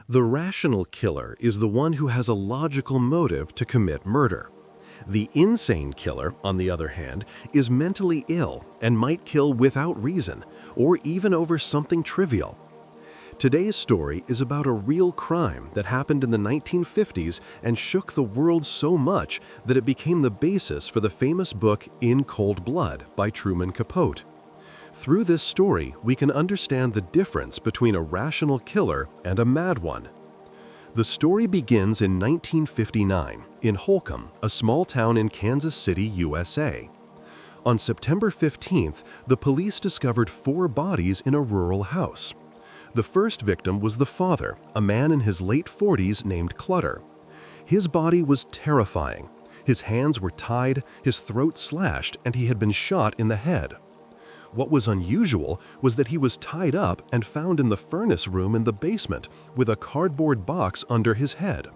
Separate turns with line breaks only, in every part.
The rational killer is the one who has a logical motive to commit murder. The insane killer, on the other hand, is mentally ill and might kill without reason, or even over something trivial. Today's story is about a real crime that happened in the 1950s and shook the world so much that it became the basis for the famous book In Cold Blood by Truman Capote. Through this story, we can understand the difference between a rational killer and a mad one. The story begins in 1959 in Holcomb, a small town in Kansas City, USA. On September 15th, the police discovered 4 bodies in a rural house. The first victim was the father, a man in his late 40s named Clutter. His body was terrifying. His hands were tied, his throat slashed, and he had been shot in the head. What was unusual was that he was tied up and found in the furnace room in the basement with a cardboard box under his head.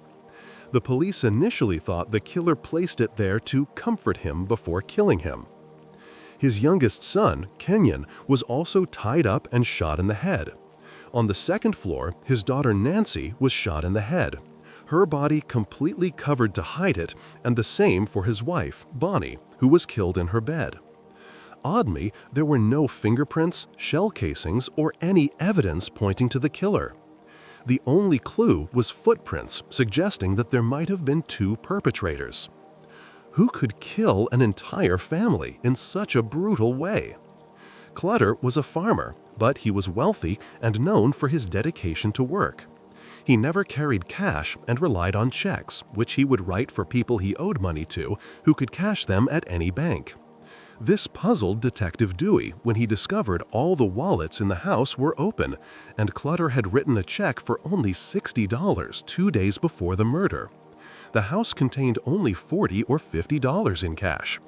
The police initially thought the killer placed it there to comfort him before killing him. His youngest son, Kenyon, was also tied up and shot in the head. On the second floor, his daughter Nancy was shot in the head, her body completely covered to hide it, and the same for his wife, Bonnie, who was killed in her bed. Oddly, there were no fingerprints, shell casings, or any evidence pointing to the killer. The only clue was footprints, suggesting that there might have been 2 perpetrators. Who could kill an entire family in such a brutal way? Clutter was a farmer, but he was wealthy and known for his dedication to work. He never carried cash and relied on checks, which he would write for people he owed money to, who could cash them at any bank. This puzzled Detective Dewey when he discovered all the wallets in the house were open, and Clutter had written a check for only $60 2 days before the murder. The house contained only $40 or $50 in cash.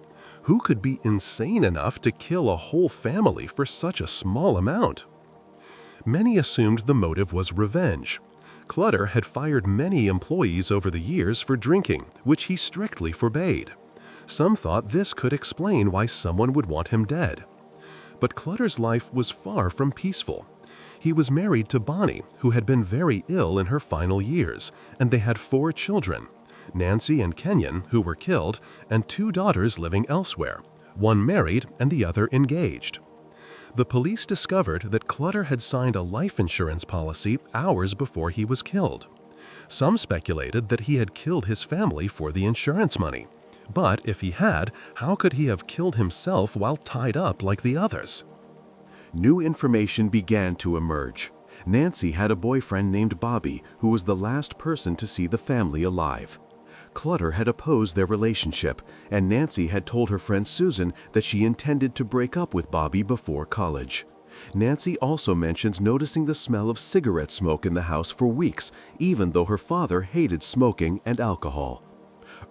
Who could be insane enough to kill a whole family for such a small amount? Many assumed the motive was revenge. Clutter had fired many employees over the years for drinking, which he strictly forbade. Some thought this could explain why someone would want him dead. But Clutter's life was far from peaceful. He was married to Bonnie, who had been very ill in her final years, and they had 4 children, Nancy and Kenyon, who were killed, and 2 daughters living elsewhere, one married and the other engaged. The police discovered that Clutter had signed a life insurance policy hours before he was killed. Some speculated that he had killed his family for the insurance money. But if he had, how could he have killed himself while tied up like the others?
New information began to emerge. Nancy had a boyfriend named Bobby, who was the last person to see the family alive. Clutter had opposed their relationship, and Nancy had told her friend Susan that she intended to break up with Bobby before college. Nancy also mentions noticing the smell of cigarette smoke in the house for weeks, even though her father hated smoking and alcohol.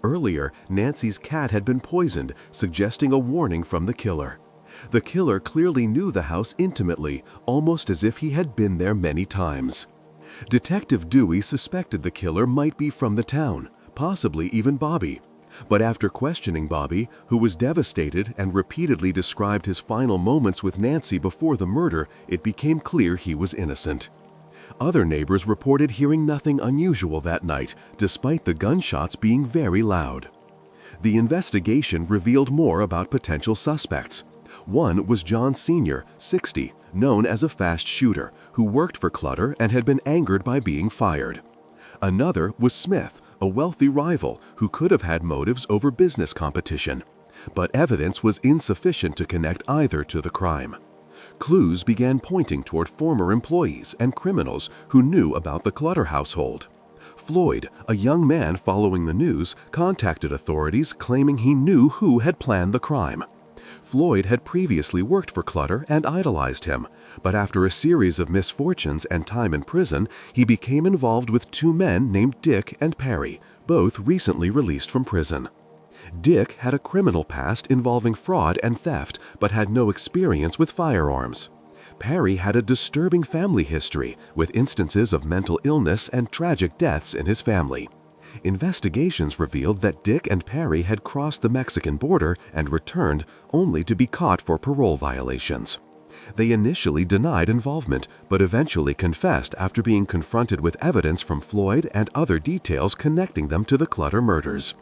Earlier, Nancy's cat had been poisoned, suggesting a warning from the killer. The killer clearly knew the house intimately, almost as if he had been there many times. Detective Dewey suspected the killer might be from the town, possibly even Bobby. But after questioning Bobby, who was devastated and repeatedly described his final moments with Nancy before the murder, it became clear he was innocent. Other neighbors reported hearing nothing unusual that night, despite the gunshots being very loud. The investigation revealed more about potential suspects. One was John Sr., 60, known as a fast shooter, who worked for Clutter and had been angered by being fired. Another was Smith, a wealthy rival who could have had motives over business competition. But evidence was insufficient to connect either to the crime. Clues began pointing toward former employees and criminals who knew about the Clutter household. Floyd, a young man following the news, contacted authorities claiming he knew who had planned the crime. Floyd had previously worked for Clutter and idolized him, but after a series of misfortunes and time in prison, he became involved with 2 men named Dick and Perry, both recently released from prison. Dick had a criminal past involving fraud and theft, but had no experience with firearms. Perry had a disturbing family history, with instances of mental illness and tragic deaths in his family. Investigations revealed that Dick and Perry had crossed the Mexican border and returned only to be caught for parole violations. They initially denied involvement, but eventually confessed after being confronted with evidence from Floyd and other details connecting them to the Clutter murders.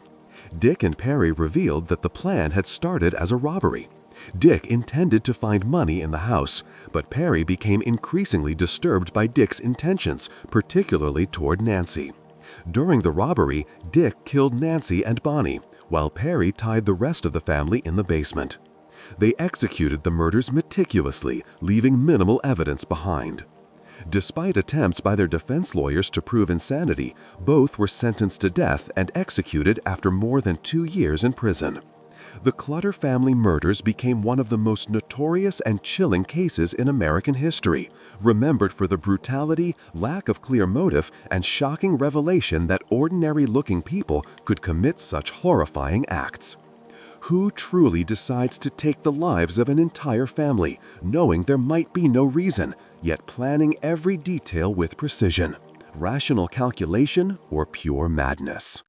Dick and Perry revealed that the plan had started as a robbery. Dick intended to find money in the house, but Perry became increasingly disturbed by Dick's intentions, particularly toward Nancy. During the robbery, Dick killed Nancy and Bonnie, while Perry tied the rest of the family in the basement. They executed the murders meticulously, leaving minimal evidence behind. Despite attempts by their defense lawyers to prove insanity, both were sentenced to death and executed after more than 2 years in prison. The Clutter family murders became one of the most notorious and chilling cases in American history, remembered for the brutality, lack of clear motive, and shocking revelation that ordinary-looking people could commit such horrifying acts. Who truly decides to take the lives of an entire family, knowing there might be no reason, yet planning every detail with precision? Rational calculation or pure madness?